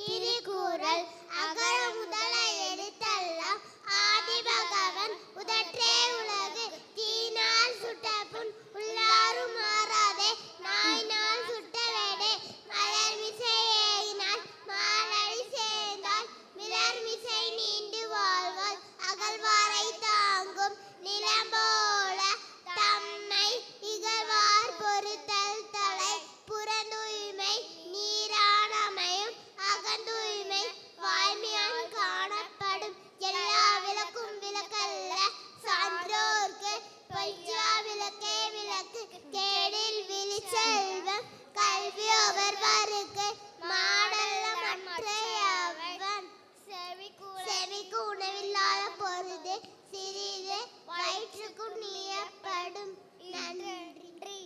திருக்குறள் அகர முதல எழுத்தெல்லாம் ஆதிபகவன் முதற்றே உலகு தீனால் சுட்ட புண் உள்ளாரும் மாறாதே நாயினால் சுட்ட வேடே மலர்மிசை ஏயினால் மாலடி சேர்ந்தால் மிளர்மிசை நீண்டு வாழ்வாள் அகழ்வாரை தாங்கும் நிலம்போல தம்மை இகழ்வார் பொறுத்தல் தலை புறந்தூய்மை நீரானமையும் அகந்தூய்மை வாய்மையான் காணப்படும் எல்லா விளக்கும் விளக்கல்ல சான்றோர்க்கு பொய்யா விளக்கே விளக்கு கேடில் விழி செல்வம் கல்வி ஒவ்வொருவருக்கு மாடல்ல மற்றையவன் செவிக்கு உணவில்லாத பொழுது சிறிது வயிற்றுக்கு நீயப்படும். நன்றி.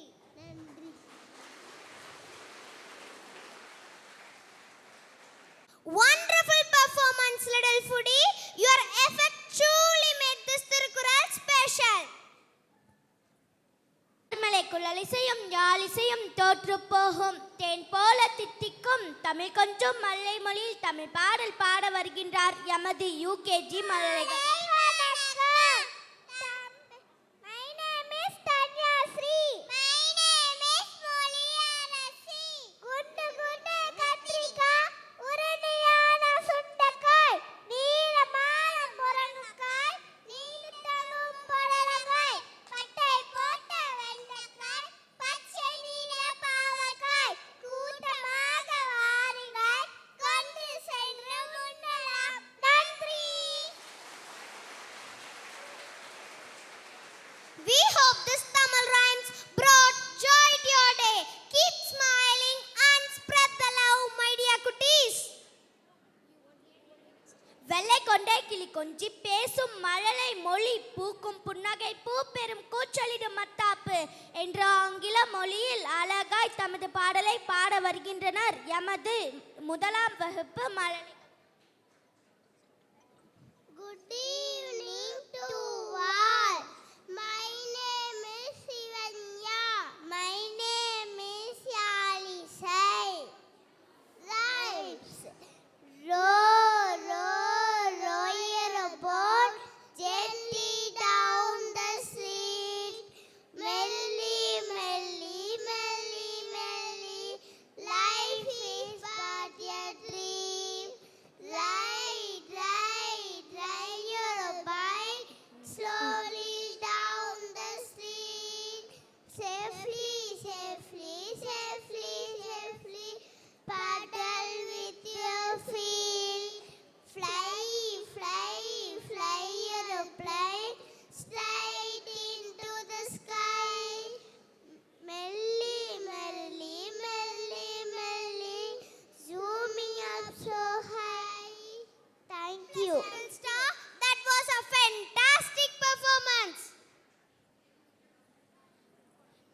Wonderful performance, little foodie. Your effort truly made this Tirukkural special. மலைக்குள்ளல் இசையும் யாழ் இசையும் தோற்று போகும் தேன் போல தித்திக்கும் தமிழ் கொஞ்சம் மல்லை மொழியில் தமிழ் பாடல் பாட வருகின்றார் எமது UKG மழலைகள். We hope this Tamil rhymes brought joy to your day. Keep smiling and spread the love, my dear cuties. வெள்ளை கொண்டை கிளி கொஞ்சி பேசும் மழலை மொழி பூக்கும் புன்னகை பூ பெரும் கூச்சலிடும் மத்தாப்பு என்ற ஆங்கில மொழியில் அழகாய் தமது பாடலை பாட வருகின்றனர் எமது முதலாம் வகுப்பு மழலை. Good evening to all. My name is Sivanya. My name is Yalisai. Rhymes. Row, row, row your boat gently down the stream. Merrily, merrily, merrily, merrily. Life is but a dream. Ride, ride, ride your bike slowly down the street. Safely, safely, safely, safely. Paddle with your feet. Fly, fly, fly your plane straight into the sky. Merrily, merrily, merrily, merrily. Zooming up so high. Thank you. Star, that was a fantastic performance.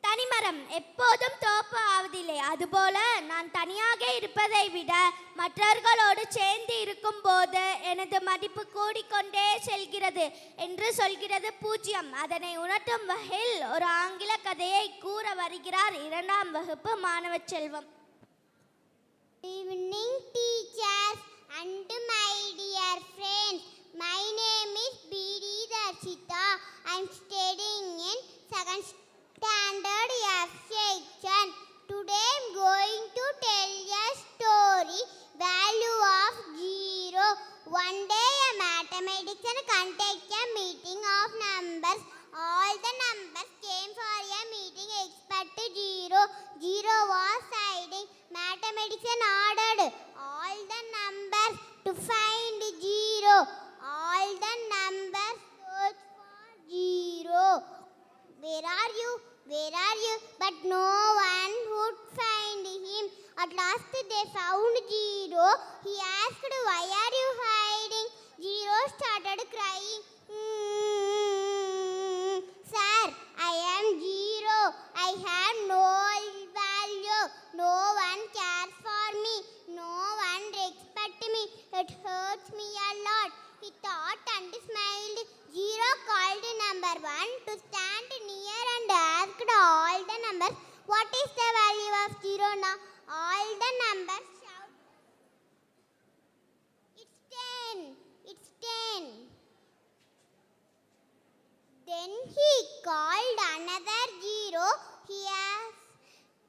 தனிமரம் எப்போதும் தோப்பு ஆவதில்லை, அதுபோல நான் தனியாக இருப்பதை விட மற்றவர்களோடு சேர்ந்து இருக்கும் போது எனது மதிப்பு கூடிக்கொண்டே செல்கிறது என்று சொல்கிறது பூஜ்யம். அதனை உணர்த்தும் வகையில் ஒரு ஆங்கில கதையை கூற வருகிறார் இரண்டாம் வகுப்பு மாணவ செல்வம். Evening teachers and my dear friends. My name is B.D. Darshita. I am studying in 2nd standard F section. Today I am going to tell a story, Value of Zero. One day a mathematician conducted a meeting of numbers. All the numbers came for a meeting except zero. Zero was hiding. Mathematician ordered all the numbers to find zero. All the numbers searched for zero. Where are you? Where are you? But no one would find him. At last they found zero. He asked, why are you hiding? Zero started crying. Sir, I am zero. I have no value. No one cares for me. No one respects me. It hurts me a lot. He thought and smiled. Zero called number one to stand near and asked all the numbers, what is the value of zero now? All the numbers shouted.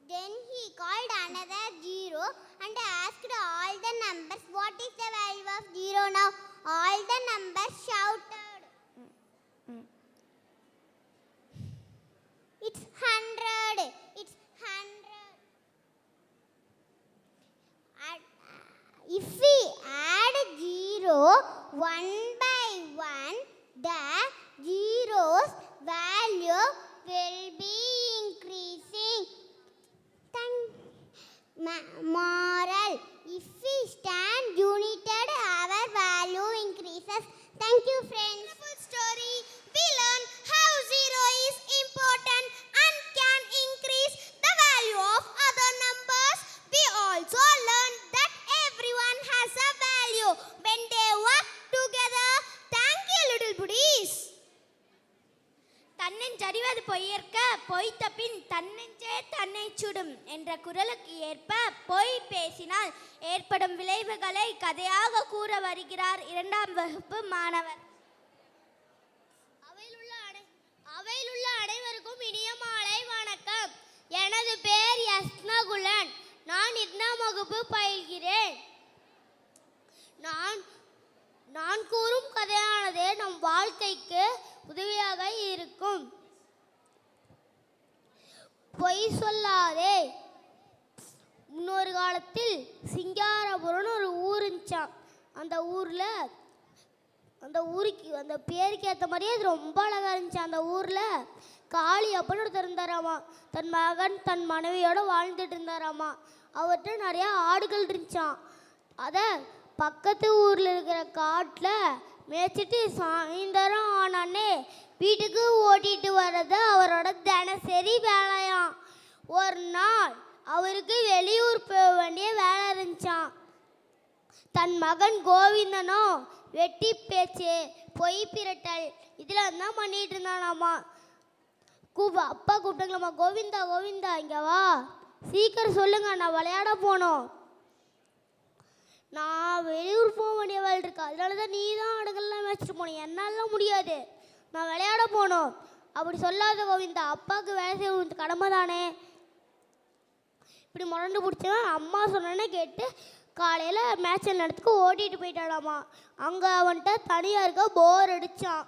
Then he called another 0 and asked all the numbers, what is the value of 0 now? All the numbers shouted. It's 100. It's 100. If we add 0 one by one, the zero's value will be increasing. Moral: if we stand united, our value increases. Thank you, friends. Wonderful story. We learn how 0 is important and can increase the value of other numbers. We also learned that everyone has a value when they work together. Thank you, little buddies. தன்னெஞ்சறிவது பொய்யற்க பொய்த்த பின் தன்னெஞ்சே தன்னை சுடும் என்ற குறளுக்கு ஏற்ப பொய் பேசினால் ஏற்படும் விளைவுகளை கதையாக கூற வருகிறார் 2ஆம் வகுப்பு மாணவர். அவையிலுள்ள அனைவருக்கும் இனிய மாலை வணக்கம். எனது பேர் யஸ்னகுலன். நான் 2ஆம் வகுப்பு பயில்கிறேன். நான் கூறும் கதையானது நம் வாழ்க்கைக்கு உதவியாக இருக்கும். பொய் சொல்லாதே. முன்னொரு காலத்தில் சிங்காரபுரம்னு ஒரு ஊர் இருந்துச்சான். அந்த பேருக்கு ஏற்ற மாதிரியே அது ரொம்ப அழகாக இருந்துச்சு. அந்த ஊரில் காளி அப்படின்னு ஒருத்தர் இருந்தாராமா. தன் மகன் தன் மனைவியோடு வாழ்ந்துட்டு இருந்தாராமா. அவர்கிட்ட நிறையா ஆடுகள் இருந்துச்சான். அதை பக்கத்து ஊரில் இருக்கிற காட்டில் மேய்ச்சிட்டு சாயந்தரம் ஆனானே வீட்டுக்கு ஓட்டிகிட்டு வர்றது அவரோட தினசரி வேலையாம். ஒரு நாள் அவருக்கு வெளியூர் போக வேண்டிய வேலை இருந்துச்சான். தன் மகன் கோவிந்தனோ வெட்டி பேச்சு, பொய் பிரட்டல் இதில் தான் பண்ணிகிட்டு இருந்தானாமா. அப்பா கூப்பிட்டாங்களாம்மா, கோவிந்தா கோவிந்தா இங்கே வா, சீக்கிரம் சொல்லுங்க, நான் விளையாட போனோம். நான் வெளியூர் போக வேண்டிய வேலை இருக்கு, அதனால தான் நீ தான் ஆடுகள்லாம் மேய்ச்சிட்டு போனேன், என்னாலாம் முடியாது, நான் விளையாட போனோம். அப்படி சொல்லாத கோவிந்தா, அப்பாவுக்கு வேலை செய்ய கடமை தானே. இப்படி முரண்டு பிடிச்சவன் அம்மா சொன்னேன்னு கேட்டு காலையில் மேட்ச் நேரத்துக்கு ஓட்டிகிட்டு போயிட்டானாமா. அங்கே அவன்கிட்ட தனியாக இருக்க போர் அடித்தான்.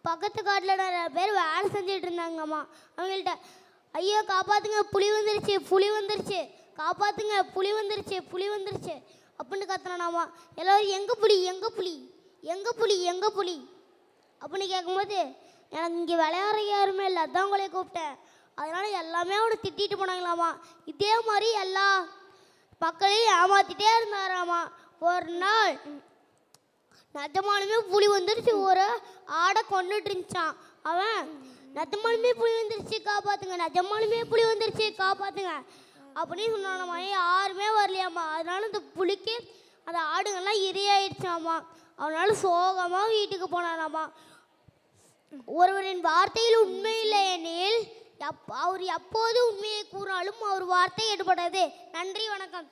பக்கத்து காட்டில் நிறைய பேர் வேலை செஞ்சுட்டு இருந்தாங்கம்மா. அவங்கள்ட்ட, ஐயோ காப்பாற்றுங்க, புலி வந்துருச்சு, புலி வந்துருச்சு, காப்பாற்றுங்க, புலி வந்துருச்சு, புலி வந்துருச்சு அப்படின்னு கத்துனானாமா. எல்லோரும் எங்கே புலி, எங்கே புலி, எங்கே புலி, எங்கே புலி அப்படின்னு கேட்கும்போது, எனக்கு இங்கே விளையாடுற யாருமே இல்லை, அதான் உங்களே கூப்பிட்டேன், அதனால் எல்லாமே அவனை திட்டிட்டு போனாங்களாமா. இதே மாதிரி எல்லா மக்களையும் ஏமாற்றிட்டே இருந்தாராமா. ஒரு நாள் நிஜமாலுமே புலி வந்துருச்சு, ஒரு ஆடை கொண்டுட்டு இருந்துச்சான். அவன், நிஜமாலுமே புலி வந்துருச்சு காப்பாற்றுங்க, நிஜமாலுமே புலி வந்துருச்சு காப்பாற்றுங்க அப்படின்னு சொன்னானாமா. யாருமே வரலையாம்மா. அதனால அந்த புலிக்கு அந்த ஆடுங்கள்லாம் இரையாயிடுச்சாமா. அவனால சோகமாக வீட்டுக்கு போனானாமா. ஒருவரின் வார்த்தையில் உண்மை இல்லை எனில் அவர் எப்போது உண்மையை கூறினாலும் அவர் வார்த்தை எடுபடாது. நன்றி, வணக்கம்.